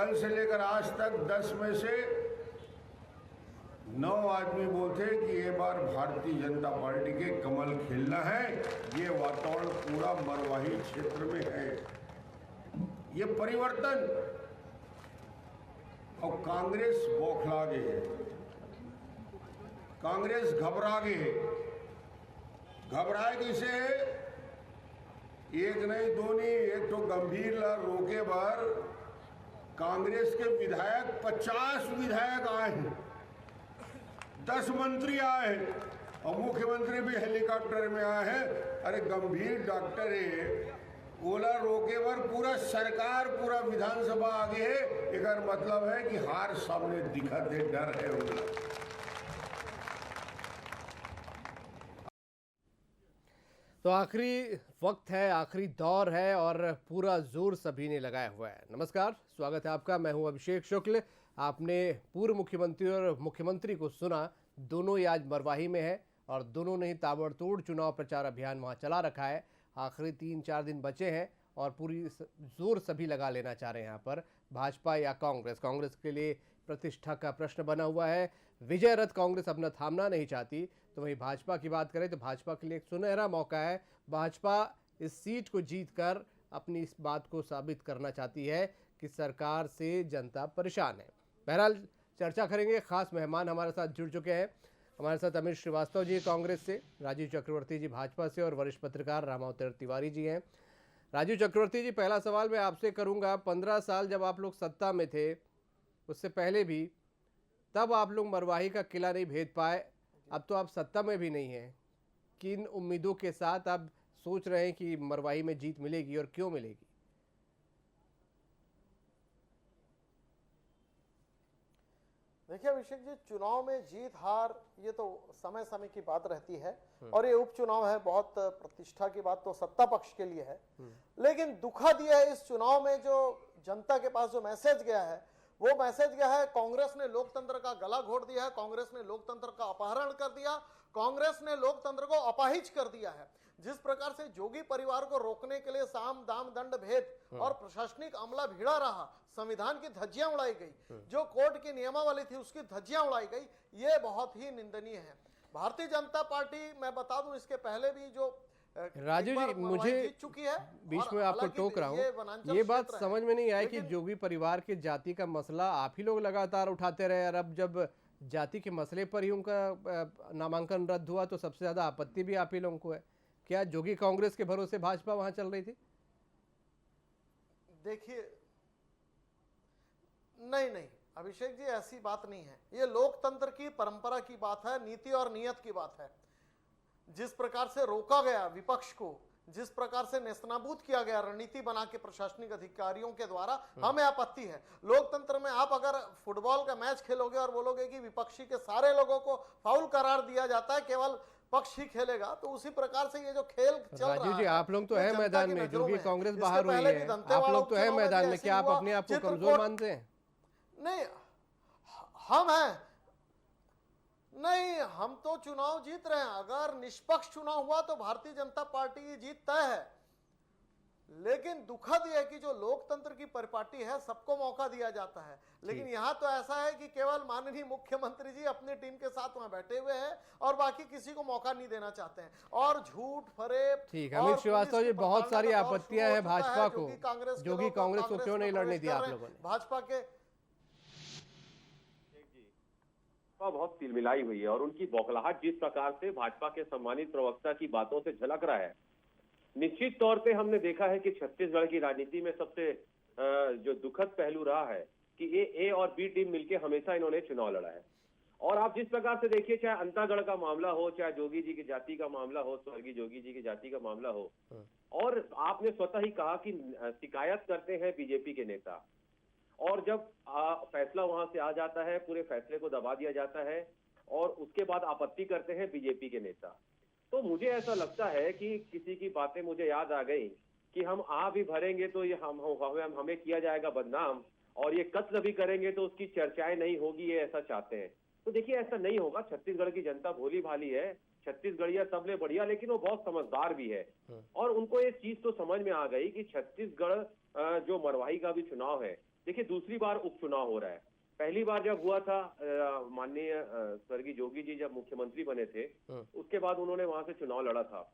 कल से लेकर आज तक 10 में से 9 आदमी बोलते कि ये बार भारतीय जनता पार्टी के कमल खिलना है। ये वातावरण पूरा मरवाही क्षेत्र में है। ये परिवर्तन, और कांग्रेस बौखला गई है, कांग्रेस घबरा गई है। घबराए किसे है? एक नहीं दो नहीं, एक तो गंभीर लाल रोके बार कांग्रेस के विधायक 50 विधायक आए हैं, 10 मंत्री आए हैं और मुख्यमंत्री भी हेलीकॉप्टर में आए हैं। अरे गंभीर डॉक्टर है, ओला रोके पर पूरा सरकार पूरा विधानसभा आगे है। एक मतलब है कि हार सामने दिखत है, डर है ओला। तो आखिरी वक्त है, आखिरी दौर है और पूरा जोर सभी ने लगाया हुआ है। नमस्कार, स्वागत है आपका। मैं हूं अभिषेक शुक्ल। आपने पूर्व मुख्यमंत्री और मुख्यमंत्री को सुना, दोनों ही आज मरवाही में है और दोनों ने ही ताबड़तोड़ चुनाव प्रचार अभियान वहां चला रखा है। आखिरी 3-4 दिन बचे हैं और पूरी जोर सभी लगा लेना चाह रहे हैं यहाँ पर, भाजपा या कांग्रेस। कांग्रेस के लिए प्रतिष्ठा का प्रश्न बना हुआ है। विजय रथ कांग्रेस अपना थामना नहीं चाहती। तो वहीं भाजपा की बात करें तो भाजपा के लिए एक सुनहरा मौका है। भाजपा इस सीट को जीतकर अपनी इस बात को साबित करना चाहती है कि सरकार से जनता परेशान है। बहरहाल चर्चा करेंगे, खास मेहमान हमारे साथ जुड़ चुके हैं। हमारे साथ अमित श्रीवास्तव जी कांग्रेस से, राजीव चक्रवर्ती जी भाजपा से और वरिष्ठ पत्रकार रामावतार तिवारी जी हैं। राजीव चक्रवर्ती जी, पहला सवाल मैं आपसे करूंगा। 15 साल जब आप लोग सत्ता में थे, उससे पहले भी, तब आप लोग मरवाही का किला नहीं भेद पाए। अब तो आप सत्ता में भी नहीं हैं। किन उम्मीदों के साथ आप सोच रहे हैं कि मरवाही में जीत मिलेगी और क्यों मिलेगी? देखिए अभिषेक जी, चुनाव में जीत हार ये तो समय समय की बात रहती है और ये उपचुनाव है, बहुत प्रतिष्ठा की बात तो सत्ता पक्ष के लिए है। लेकिन दुखद ये है, इस चुनाव में जो जनता के पास जो मैसेज गया है, वो मैसेज गया है कांग्रेस ने लोकतंत्र का गला घोट दिया है, कांग्रेस ने लोकतंत्र का अपहरण कर दिया, कांग्रेस ने लोकतंत्र को अपाहिज कर दिया है। जिस प्रकार से जोगी परिवार को रोकने के लिए साम दाम दंड भेद और प्रशासनिक अमला भिड़ा रहा, संविधान की धज्जियां उड़ाई गई, जो कोर्ट की नियमावली थी उसकी धज्जियां उड़ाई गई, ये बहुत ही निंदनीय है। भारतीय जनता पार्टी, मैं बता दूं, इसके पहले भी जो राजीव जी, मुझे चुकी है, बीच में आपको टोक रहा हूँ, ये बात समझ में नहीं आई कि जोगी परिवार के जाति का मसला आप ही लोग लगातार उठाते रहे और अब जब जाति के मसले पर ही उनका नामांकन रद्द हुआ तो सबसे ज्यादा आपत्ति भी आप ही लोगों को है। क्या जोगी कांग्रेस के भरोसे भाजपा वहां चल रही थी? देखिए, नहीं अभिषेक जी, ऐसी बात नहीं है। ये लोकतंत्र की परंपरा की बात है, नीति और नियत की बात है। जिस प्रकार से रोका गया विपक्ष को, जिस प्रकार से नेस्तनाबूद किया गया रणनीति बना के प्रशासनिक अधिकारियों के द्वारा, हमें आपत्ति है। लोकतंत्र में आप अगर फुटबॉल का मैच खेलोगे और बोलोगे कि विपक्षी के सारे लोगों को फाउल करार दिया जाता है, केवल पक्ष ही खेलेगा, तो उसी प्रकार से ये जो खेल चल रहा है। राजीव जी, आप लोग तो है मैदान में, जोगी कांग्रेस बाहर हुई है, आप लोग तो है मैदान में, क्या आप अपने आप को कमजोर मानते हैं? नहीं, हम हैं नहीं, हम तो चुनाव जीत रहे हैं। अगर निष्पक्ष चुनाव हुआ तो भारतीय जनता पार्टी की जीत तय है। लेकिन दुखद यह है कि जो लोकतंत्र की परिपाटी है, सबको मौका दिया जाता है, लेकिन यहां तो ऐसा है कि केवल माननीय मुख्यमंत्री जी अपनी टीम के साथ वहां बैठे हुए हैं और बाकी किसी को मौका नहीं देना चाहते हैं और झूठ फरेब। ठीक है अमित श्रीवास्तव जी, बहुत सारी आपत्तियां हैं भाजपा को, जोगी कांग्रेस को क्यों नहीं लड़ने दिया आप लोगों ने? भाजपा के बहुत तिलमिलाई हुई है और उनकी बौखलाहट जिस प्रकार से भाजपा के सम्मानित प्रवक्ता की बातों से झलक रहा है, निश्चित तौर पे हमने देखा है कि छत्तीसगढ़ की राजनीति में सबसे जो दुखद पहलू रहा है कि ए और बी टीम मिलकर हमेशा इन्होंने चुनाव लड़ा है। और आप जिस प्रकार से देखिए, चाहे अंतागढ़ का मामला हो, चाहे जोगी जी की जाति का मामला हो, स्वर्गीय जोगी जी की जाति का मामला हो, और आपने स्वतः ही कहा कि शिकायत करते हैं बीजेपी के नेता, और जब फैसला वहां से आ जाता है, पूरे फैसले को दबा दिया जाता है और उसके बाद आपत्ति करते हैं बीजेपी के नेता। तो मुझे ऐसा लगता है कि किसी की बातें मुझे याद आ गई कि हम भी भरेंगे तो ये हमें किया जाएगा बदनाम, और ये कत्ल भी करेंगे तो उसकी चर्चाएं नहीं होगी, ये ऐसा चाहते हैं। तो देखिए, ऐसा नहीं होगा। छत्तीसगढ़ की जनता भोली भाली है, छत्तीसगढ़िया सबले बढ़िया, लेकिन वो बहुत समझदार भी है और उनको ये चीज तो समझ में आ गई कि छत्तीसगढ़ जो मरवाही का भी चुनाव है, देखिए दूसरी बार उपचुनाव हो रहा है। पहली बार जब हुआ था माननीय स्वर्गीय जोगी जी जब मुख्यमंत्री बने थे, उसके बाद उन्होंने वहां से चुनाव लड़ा था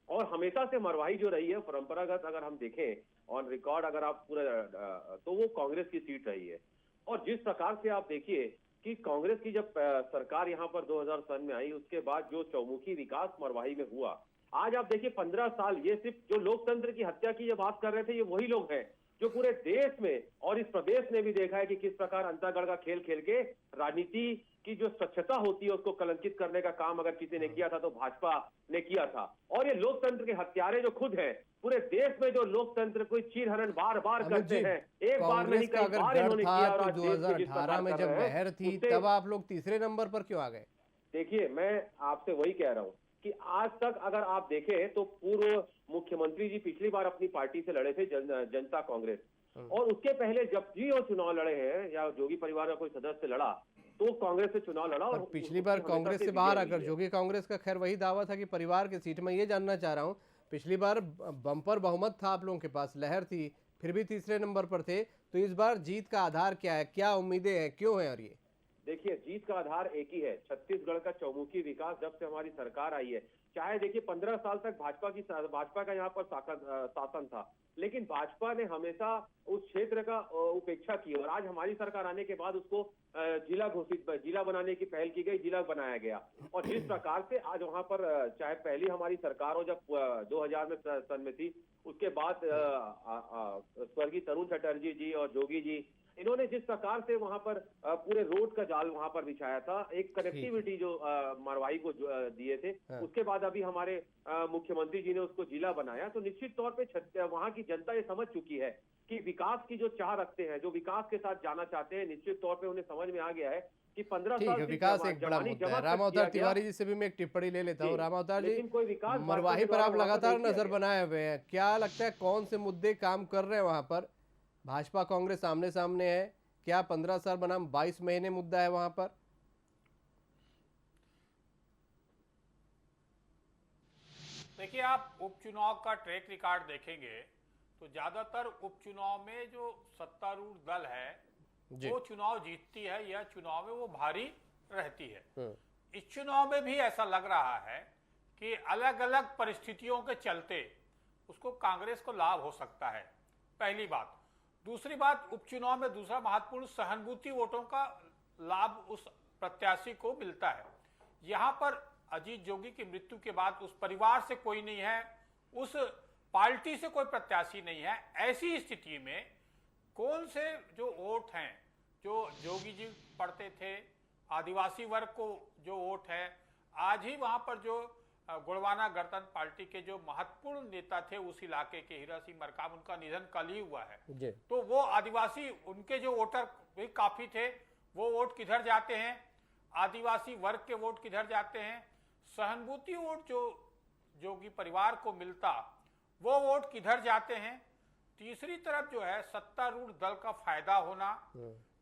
और हमेशा से मरवाही जो रही है परंपरागत अगर हम देखें ऑन रिकॉर्ड अगर आप पूरा तो वो कांग्रेस की सीट रही है। और जिस प्रकार से आप देखिए कि कांग्रेस की जब सरकार यहाँ पर 2000 में आई, उसके बाद जो चौमुखी विकास मरवाही में हुआ, आज आप देखिए 15 साल ये सिर्फ जो लोकतंत्र की हत्या की ये बात कर रहे थे, ये वही लोग हैं जो पूरे देश में और इस प्रदेश ने भी देखा है कि किस प्रकार अंतरगढ़ का खेल खेल के राजनीति की जो स्वच्छता होती है उसको कलंकित करने का काम अगर किसी ने किया था तो भाजपा ने किया था। और ये लोकतंत्र के हत्यारे जो खुद हैं, पूरे देश में जो लोकतंत्र कोई चीरहरण बार बार करते हैं, एक बार नहीं कई बार इन्होंने किया। और आज 2018 में जब लहर थी तब आप लोग तीसरे नंबर पर क्यों आ गए? देखिए मैं आपसे वही कह रहा हूँ कि आज तक अगर आप देखें तो पूर्व मुख्यमंत्री जी पिछली बार अपनी पार्टी से लड़े थे जनता कांग्रेस, और उसके पहले जब भी वो चुनाव लड़े हैं या जोगी परिवार का कोई सदस्य लड़ा तो कांग्रेस से चुनाव लड़ा। और पिछली बार कांग्रेस से बाहर आकर जोगी कांग्रेस का खैर वही दावा था कि परिवार की सीट में। ये जानना चाह रहा हूँ, पिछली बार बम्पर बहुमत था आप लोगों के पास, लहर थी, फिर भी तीसरे नंबर पर थे, तो इस बार जीत का आधार क्या है, क्या उम्मीदें हैं, क्यों है? और ये देखिए जीत का आधार एक ही है, छत्तीसगढ़ का चौमुखी विकास। जब से हमारी सरकार आई है, चाहे देखिए 15 साल तक भाजपा का यहाँ पर शासन था, लेकिन भाजपा ने हमेशा उस क्षेत्र का उपेक्षा की और आज हमारी सरकार आने के बाद उसको जिला बनाने की पहल की गई, जिला बनाया गया। और जिस प्रकार से आज वहां पर चाहे पहली हमारी सरकार हो जब 2000 में सन में थी, उसके बाद स्वर्गीय तरुण चटर्जी जी और जोगी जी, इन्होंने जिस प्रकार से वहां पर पूरे रोड का जाल वहां पर बिछाया था, एक कनेक्टिविटी जो मरवाही को दिए थे, उसके बाद अभी हमारे मुख्यमंत्री जी ने उसको जिला बनाया, तो निश्चित तौर पे वहां की जनता ये समझ चुकी है कि विकास की जो चाह रखते हैं, जो विकास के साथ जाना चाहते हैं, निश्चित तौर पे उन्हें समझ में आ गया है कि 15 साल विकास एक बड़ा मुद्दा है। राम अवतार तिवारी जी से भी मैं एक टिप्पणी ले लेता हूँ। राम अवतार जी, मरवाही पर आप लगातार नजर बनाए हुए हैं, क्या लगता है कौन से मुद्दे काम कर रहे हैं वहां पर? भाजपा कांग्रेस आमने सामने है, क्या 15 साल बनाम 22 महीने मुद्दा है वहां पर? देखिए आप उपचुनाव का ट्रैक रिकॉर्ड देखेंगे तो ज्यादातर उपचुनाव में जो सत्तारूढ़ दल है वो चुनाव जीतती है या चुनाव में वो भारी रहती है। इस चुनाव में भी ऐसा लग रहा है कि अलग अलग परिस्थितियों के चलते उसको कांग्रेस को लाभ हो सकता है, पहली बात। दूसरी बात, उपचुनाव में दूसरा महत्वपूर्ण सहानुभूति वोटों का लाभ उस प्रत्याशी को मिलता है। यहां पर अजीत जोगी की मृत्यु के बाद उस परिवार से कोई नहीं है, उस पार्टी से कोई प्रत्याशी नहीं है। ऐसी स्थिति में कौन से जो वोट हैं जो जोगी जी पढ़ते थे, आदिवासी वर्ग को जो वोट है, आज ही वहां पर जो गुड़वाना गणतंत्र पार्टी के जो महत्वपूर्ण नेता थे उस इलाके के, हीरा सिंह मरकाम, उनका निधन कल ही हुआ है, तो वो आदिवासी उनके जो वोटर भी काफी थे, वो वोट किधर जाते हैं? आदिवासी वर्ग के वोट किधर जाते हैं? सहानुभूति वोट जो जोगी परिवार को मिलता वो वोट किधर जाते हैं? तीसरी तरफ जो है सत्तारूढ़ दल का फायदा होना,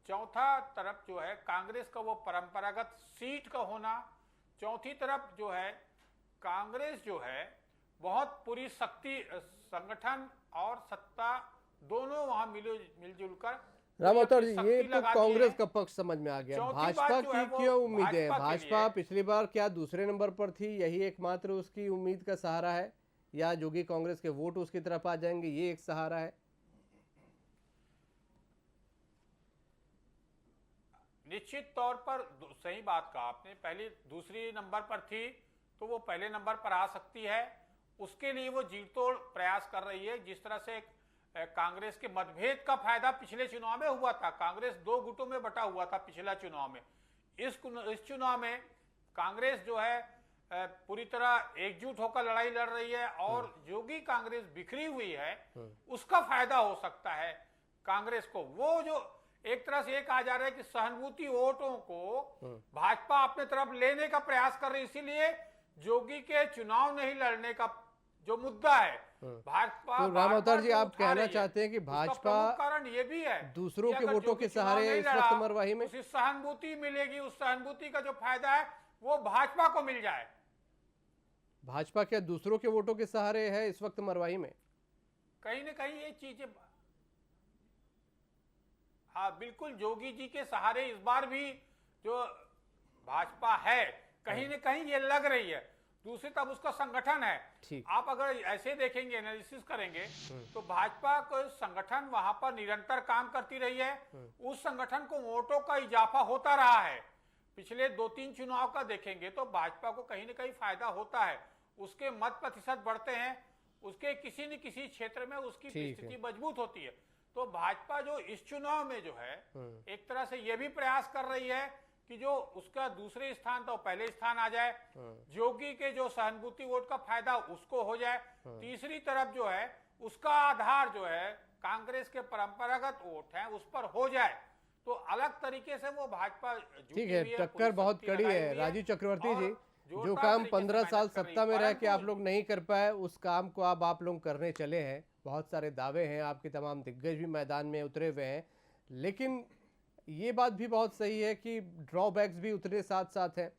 चौथा तरफ जो है कांग्रेस का वो परंपरागत सीट का होना, चौथी तरफ जो है कांग्रेस जो है बहुत पूरी शक्ति, संगठन और सत्ता दोनों वहां मिलजुल कर। राम अवतार जी, ये तो कांग्रेस का पक्ष समझ में आ गया। भाजपा की क्यों उम्मीदें हैं? भाजपा पिछली बार क्या दूसरे नंबर पर थी, यही एकमात्र उसकी उम्मीद का सहारा है, या जोगी कांग्रेस के वोट उसकी तरफ आ जाएंगे, ये एक सहारा है? निश्चित तौर पर सही बात कहा आपने, पहले दूसरी नंबर पर थी तो वो पहले नंबर पर आ सकती है, उसके लिए वो जीतोड़ प्रयास कर रही है। जिस तरह से कांग्रेस के मतभेद का फायदा पिछले चुनाव में हुआ था, कांग्रेस 2 गुटों में बटा हुआ था पिछला चुनाव में, इस चुनाव में कांग्रेस जो है पूरी तरह एकजुट होकर लड़ाई लड़ रही है और जोगी कांग्रेस बिखरी हुई है, उसका फायदा हो सकता है कांग्रेस को। वो जो एक तरह से ये कहा जा रहा है कि सहानुभूति वोटों को भाजपा अपने तरफ लेने का प्रयास कर रही है, इसीलिए जोगी के चुनाव नहीं लड़ने का जो मुद्दा है भाजपा। तो राम अवतार जी, आप कहना चाहते हैं कि भाजपा कारण ये भी है दूसरों के वोटों के सहारे इस वक्त मरवाही में उसी सहानुभूति मिलेगी, उस सहानुभूति का जो फायदा है वो भाजपा को मिल जाए। भाजपा क्या दूसरों के वोटों के सहारे है इस वक्त मरवाही में? कहीं ना कहीं ये चीजें हाँ बिल्कुल, जोगी जी के सहारे इस बार भी जो भाजपा है कहीं न कहीं ये लग रही है। दूसरी तरफ उसका संगठन है। ठीक। आप अगर ऐसे देखेंगे, एनालिसिस करेंगे तो भाजपा को संगठन वहां पर निरंतर काम करती रही है। उस संगठन को वोटों का इजाफा होता रहा है। पिछले 2-3 चुनाव का देखेंगे तो भाजपा को कहीं न कहीं फायदा होता है, उसके मत प्रतिशत बढ़ते हैं, उसके किसी न किसी क्षेत्र में उसकी स्थिति मजबूत होती है। तो भाजपा जो इस चुनाव में जो है एक तरह से यह भी प्रयास कर रही है कि जो उसका दूसरे स्थान था पहले स्थान आ जाए, जोगी के जो सहानुभूति वोट का फायदा उसको हो जाए, तीसरी तरफ जो है उसका आधार जो है कांग्रेस के परंपरागत वोट है उस पर हो जाए, तो अलग तरीके से वो भाजपा ठीक है। टक्कर बहुत कड़ी है राजीव चक्रवर्ती जी। जो काम 15 साल सत्ता में रह के आप लोग नहीं कर पाए, उस काम को अब आप लोग करने चले हैं। बहुत सारे दावे हैं, आपके तमाम दिग्गज भी मैदान में उतरे हुए हैं, लेकिन ये बात भी बहुत सही है कि ड्रॉबैक्स भी उतरे साथ साथ हैं।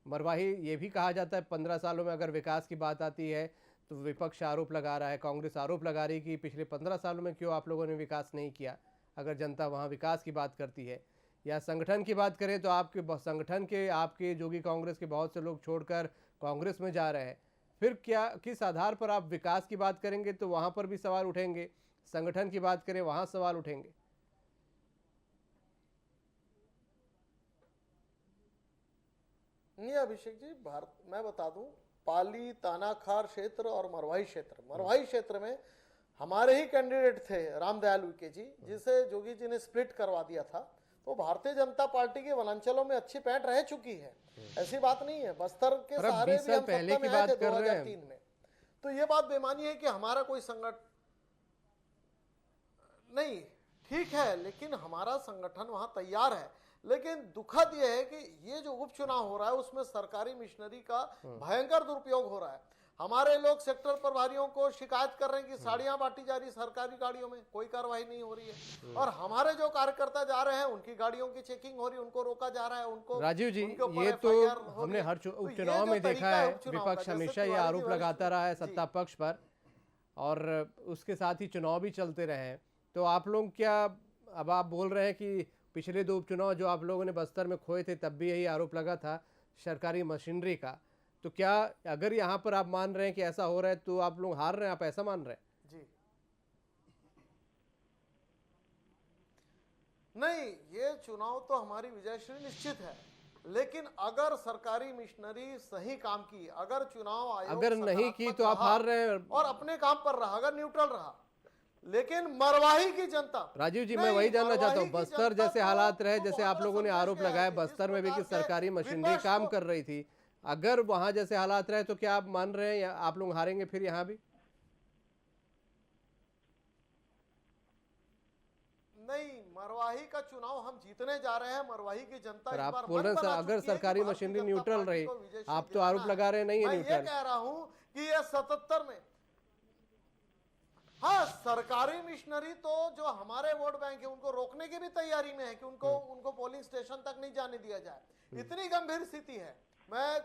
मरवाही ये भी कहा जाता है 15 सालों में अगर विकास की बात आती है तो विपक्ष आरोप लगा रहा है, कांग्रेस आरोप लगा रही है कि पिछले 15 सालों में क्यों आप लोगों ने विकास नहीं किया, अगर जनता वहाँ विकास की बात करती है। या संगठन की बात करें तो आपके संगठन के आपके जोगी कांग्रेस के बहुत से लोग छोड़कर कांग्रेस में जा रहे हैं। फिर क्या किस आधार पर आप विकास की बात करेंगे तो वहाँ पर भी सवाल उठेंगे, संगठन की बात करें वहाँ सवाल उठेंगे। नहीं अभिषेक जी, मैं बता दूं, पाली, तानाखार क्षेत्र और मरवाही क्षेत्र में हमारे ही कैंडिडेट थे रामदयाल उइके जी, जिसे जोगी जी ने स्प्लिट करवा दिया था। तो भारतीय जनता पार्टी के वनांचलों में अच्छी पैठ रह चुकी है, ऐसी बात नहीं है। बस्तर के सहारे भी हम पहले सत्ता की में आए बात थे कर रहे हैं 2003 में। तो ये बात बेमानी है कि हमारा कोई संगठन नहीं, ठीक है, लेकिन हमारा संगठन वहां तैयार है। लेकिन दुखद यह है कि ये जो उपचुनाव हो रहा है उसमें सरकारी मिशनरी का भयंकर दुरुपयोग हो रहा है। हमारे लोग सेक्टर प्रभारियों को शिकायत कर रहे हैं कि साड़ियां बांटी जा रही सरकारी गाड़ियों में, कोई कार्रवाई नहीं हो रही है। और हमारे जो कार्यकर्ता जा रहे हैं उनकी गाड़ियों की चेकिंग हो रही है, उनको रोका जा रहा है, उनको। राजीव जी, ये तो हमने हर उपचुनाव में देखा है, विपक्ष हमेशा ये आरोप लगाता रहा है सत्ता पक्ष पर, और उसके साथ ही चुनाव भी चलते रहे हैं। तो आप लोग क्या, अब आप बोल रहे हैं कि पिछले 2 उपचुनाव जो आप लोगों ने बस्तर में खोए थे तब भी यही आरोप लगा था सरकारी मशीनरी का, तो क्या अगर यहाँ पर आप मान रहे हैं कि ऐसा हो रहा है तो आप लोग हार रहे हैं, आप ऐसा मान रहे हैं? जी नहीं, ये चुनाव तो हमारी विजयश्री निश्चित है, लेकिन अगर सरकारी मिशनरी सही काम की, अगर चुनाव आयोग अगर नहीं की तो आप हार रहे हैं और अपने काम पर रहा, अगर न्यूट्रल रहा। लेकिन मरवाही की जनता, राजीव जी, मैं वही जानना चाहता हूँ, बस्तर जैसे हालात रहे, जैसे आप लोगों ने आरोप लगाया बस्तर में भी कि सरकारी मशीनरी काम कर रही थी, अगर वहां जैसे हालात रहे तो क्या आप मान रहे हैं या आप लोग हारेंगे फिर यहाँ भी? नहीं, मरवाही का चुनाव हम जीतने जा रहे हैं। मरवाही की जनता, आप बोल रहे हैं अगर सरकारी मशीनरी न्यूट्रल रही, आप तो आरोप लगा रहे नहीं है न्यूट्रल। मैं कह रहा हूं कि ये 77 में, हाँ, सरकारी मिशनरी तो जो हमारे वोट बैंक है उनको रोकने की भी तैयारी में है कि उनको पोलिंग स्टेशन तक नहीं जाने दिया जाए। इतनी गंभीर स्थिति है। मैं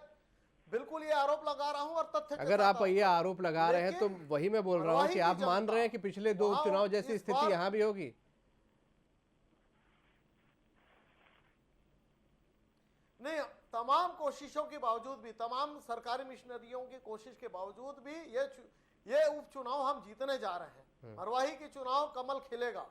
बिल्कुल ये आरोप लगा रहा हूं और तथ्य अगर आप ये आरोप लगा रहे हैं तो वही मैं बोल रहा हूं कि आप मान रहे हैं कि पिछले 2 चुनाव जैसी स्थिति यहां भी होगी। नहीं, तमाम कोशिशों के बावजूद भी, तमाम सरकारी मिशनरियों की कोशिश के बावजूद भी ये उपचुनाव हम जीतने जा रहे हैं। मरवाही की चुनाव कमल खिलेगा।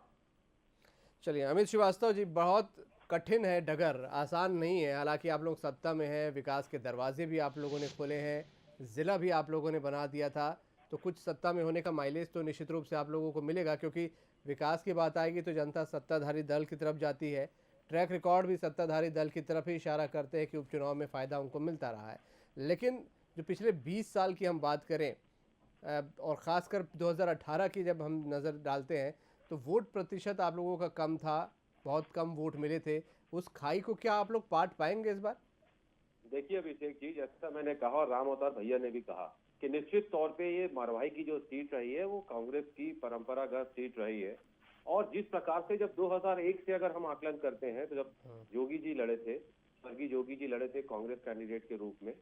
चलिए अमित श्रीवास्तव जी, बहुत कठिन है डगर, आसान नहीं है। हालांकि आप लोग सत्ता में हैं, विकास के दरवाजे भी आप लोगों ने खोले हैं, ज़िला भी आप लोगों ने बना दिया था, तो कुछ सत्ता में होने का माइलेज तो निश्चित रूप से आप लोगों को मिलेगा, क्योंकि विकास की बात आएगी तो जनता सत्ताधारी दल की तरफ जाती है। ट्रैक रिकॉर्ड भी सत्ताधारी दल की तरफ ही इशारा करते हैं कि उपचुनाव में फ़ायदा उनको मिलता रहा है। लेकिन जो पिछले 20 साल की हम बात करें और ख़ासकर 2018 की जब हम नज़र डालते हैं तो वोट प्रतिशत आप लोगों का कम था, बहुत कम वोट मिले थे। उस खाई को क्या आप लोग पाट पाएंगे इस बार? देखिए अभिषेक जी, जैसा मैंने कहा और राम अवतार भैया ने भी कहा कि निश्चित तौर पे ये मरवाही की जो सीट रही है वो कांग्रेस की परंपरागत सीट रही है। और जिस प्रकार से जब 2001 से अगर हम आकलन करते हैं तो जब जोगी जी लड़े थे, स्वर्गीय जोगी जी लड़े थे कांग्रेस कैंडिडेट के रूप में,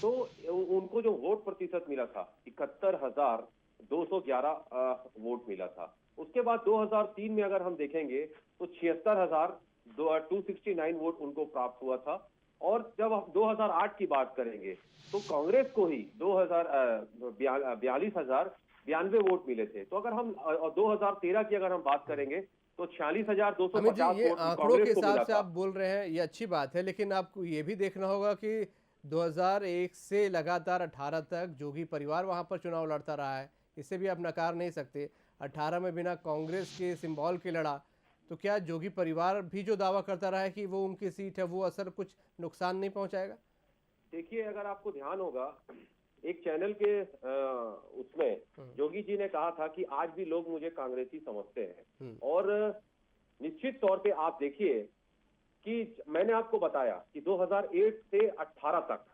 तो उनको जो वोट प्रतिशत मिला था 71,211 वोट मिला था। उसके बाद 2003 में अगर हम देखेंगे तो 76,269 वोट उनको प्राप्त हुआ था। और जब हम 2008 की बात करेंगे तो कांग्रेस को ही 42,092 वोट मिले थे। तो अगर हम 2013 की अगर हम बात करेंगे तो 46,250 अमित जी, ये वोट आंकड़ों के कांग्रेस को हिसाब मिला से था। आप बोल रहे हैं, ये अच्छी बात है, लेकिन आपको ये भी देखना होगा कि 2001 से लगातार 18 तक जोगी परिवार वहां पर चुनाव लड़ता रहा है, इसे भी आप नकार नहीं सकते। 18 में बिना कांग्रेस के सिंबल के लड़ा, तो क्या जोगी परिवार भी जो दावा करता रहा है कि वो उनकी सीट है, वो असर कुछ नुकसान नहीं पहुंचाएगा? देखिए, अगर आपको ध्यान होगा, एक चैनल के उसमें जोगी जी ने कहा था कि आज भी लोग मुझे कांग्रेसी समझते हैं। और निश्चित तौर पे आप देखिए कि मैंने आपको बताया कि 2001 से 18 तक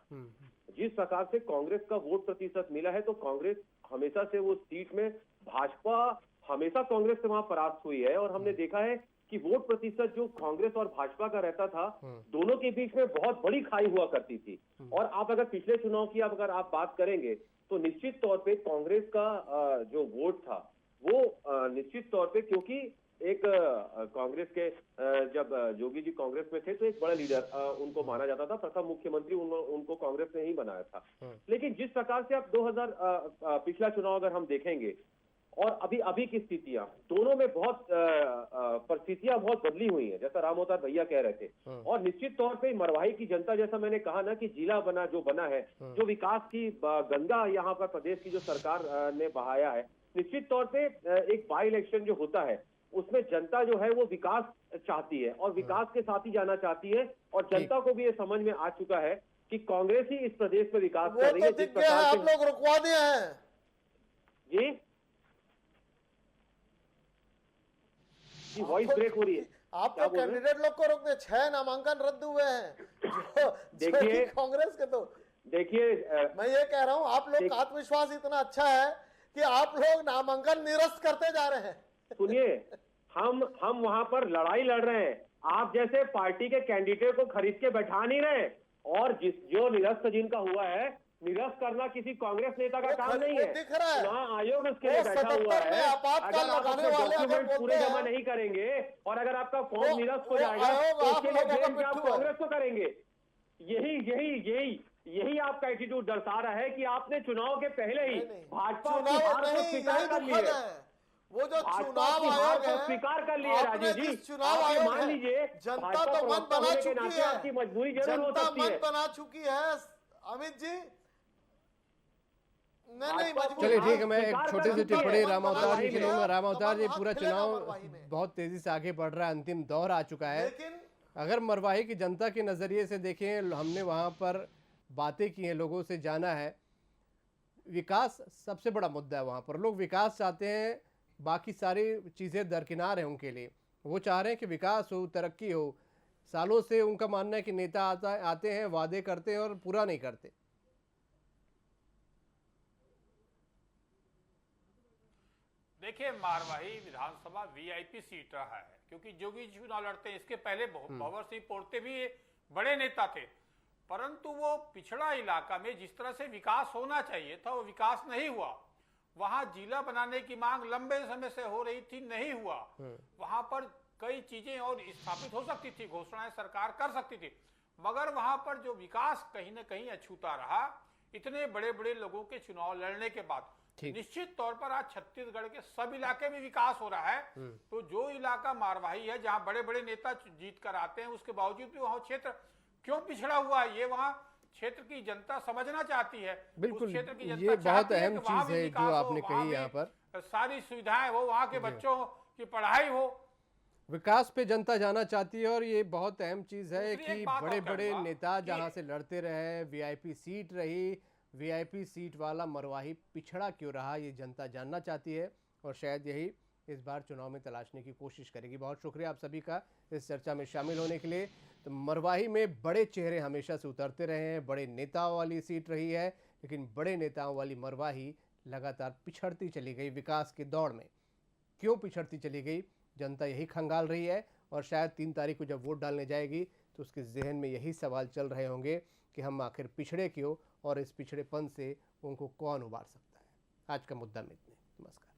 जिस प्रकार से कांग्रेस का वोट प्रतिशत मिला है, तो कांग्रेस हमेशा से वो सीट में, भाजपा हमेशा कांग्रेस से वहां परास्त हुई है। और हमने देखा है कि वोट प्रतिशत जो कांग्रेस और भाजपा का रहता था, दोनों के बीच में बहुत बड़ी खाई हुआ करती थी। और आप अगर पिछले चुनाव की अगर आप बात करेंगे तो निश्चित तौर पे कांग्रेस का जो वोट था वो निश्चित तौर पे, क्योंकि एक कांग्रेस के जब जोगी जी कांग्रेस में थे तो एक बड़ा लीडर उनको माना जाता था, प्रथम मुख्यमंत्री उनको कांग्रेस ने ही बनाया था। लेकिन जिस प्रकार से आप 2000 पिछला चुनाव अगर हम देखेंगे और अभी की स्थितियां, दोनों में बहुत परिस्थितियां बहुत बदली हुई हैं, जैसा राम अवतार भैया कह रहे थे। और निश्चित तौर पे मरवाही की जनता, जैसा मैंने कहा ना कि जिला बना है, जो विकास की गंगा यहाँ पर प्रदेश की जो सरकार ने बहाया है, निश्चित तौर पे एक बाई इलेक्शन जो होता है उसमें जनता जो है वो विकास चाहती है और विकास के साथ ही जाना चाहती है। और जनता को भी ये समझ में आ चुका है कि कांग्रेस ही इस प्रदेश में विकास कर रही है। जिस प्रकार आप लोग रुकवा दिए हैं जी वॉइस ब्रेक हो रही है। आप लोग कैंडिडेट लोग को रोक दे, 6 नामांकन रद्द हुए हैं देखिए कांग्रेस के। तो देखिए मैं ये कह रहा हूं, आप लोग का आत्मविश्वास इतना अच्छा है कि आप लोग नामांकन निरस्त करते जा रहे हैं। सुनिए, हम वहां पर लड़ाई लड़ रहे हैं, आप जैसे पार्टी के कैंडिडेट को खरीद के बैठा नहीं रहे। और जो निरस्त जिनका हुआ है, निरस्त करना किसी कांग्रेस नेता का काम नहीं है, दिख रहा है। चुनाव आयोग उसके लिए बैठा हुआ है। अगर आप अपने डॉक्यूमेंट पूरे जमा नहीं करेंगे और अगर आपका फॉर्म निरस्त हो जाएगा तो उसके लिए ब्लेम क्या आप कांग्रेस को करेंगे? यही आपका एटीट्यूड दर्शा रहा है कि आपने चुनाव के पहले ही भाजपा की हार को स्वीकार कर ली है। वो जो चुनाव आयोग है, स्वीकार कर लिया राजीव जी। चुनाव आयोग मान लीजिए, जनता तो मन बना चुकी है, आपकी मजबूरी जरूर हो जनता सकती है। मन बना चुकी है अमित जी। नहीं, चलिए ठीक है, मैं एक छोटी सी टिप्पणी राम अवतार जी की लूंगा। राम अवतार जी, पूरा चुनाव बहुत तेजी से आगे बढ़ रहा है, अंतिम दौर आ चुका है। अगर मरवाही की जनता के नजरिए से देखें, हमने वहां पर बातें की हैं, लोगों से जाना है, विकास सबसे बड़ा मुद्दा है। वहां पर लोग विकास चाहते हैं, बाकी सारी चीजें दरकिनार है उनके लिए। वो चाह रहे हैं कि विकास हो, तरक्की हो। सालों से उनका मानना है कि नेता आते हैं, वादे करते हैं और पूरा नहीं करते। देखिए, मारवाही विधानसभा वीआईपी सीट रहा है, क्योंकि जोगी जी चुनाव लड़ते हैं, इसके पहले भंवर सिंह पोर्ते भी बड़े नेता थे, परंतु वो पिछड़ा इलाका में जिस तरह से विकास होना चाहिए था वो विकास नहीं हुआ। वहां जिला बनाने की मांग लंबे समय से हो रही थी, नहीं हुआ। वहां पर कई चीजें और स्थापित हो सकती थी, घोषणाएं सरकार कर सकती थी, मगर वहां पर जो विकास कहीं ना कहीं अछूता रहा। इतने बड़े बड़े लोगों के चुनाव लड़ने के बाद निश्चित तौर पर आज छत्तीसगढ़ के सब इलाके में विकास हो रहा है। तो जो इलाका मारवाही है, जहां बड़े बड़े नेता जीत कर आते हैं, उसके बावजूद भी वहां क्षेत्र क्यों पिछड़ा हुआ है, ये वहां क्षेत्र की जनता समझना चाहती है। बिल्कुल, क्षेत्र की ये बहुत अहम चीज है जो आपने कही। यहाँ पर सारी सुविधाएं हो, वहां के बच्चों की पढ़ाई हो, विकास पे जनता जाना चाहती है। और ये बहुत अहम चीज है कि बड़े बड़े नेता जहां से लड़ते रहे, वीआईपी सीट रही, वीआईपी सीट वाला मरवाही पिछड़ा क्यों रहा, ये जनता जानना चाहती है। और शायद यही इस बार चुनाव में तलाशने की कोशिश करेगी। बहुत शुक्रिया आप सभी का इस चर्चा में शामिल होने के लिए। तो मरवाही में बड़े चेहरे हमेशा से उतरते रहे हैं, बड़े नेताओं वाली सीट रही है, लेकिन बड़े नेताओं वाली मरवाही लगातार पिछड़ती चली गई विकास की दौड़ में। क्यों पिछड़ती चली गई, जनता यही खंगाल रही है। और शायद 3 तारीख को जब वोट डालने जाएगी तो उसके जहन में यही सवाल चल रहे होंगे कि हम आखिर पिछड़े क्यों और इस पिछड़ेपन से उनको कौन उबार सकता है। आज का मुद्दा में इतने। नमस्कार।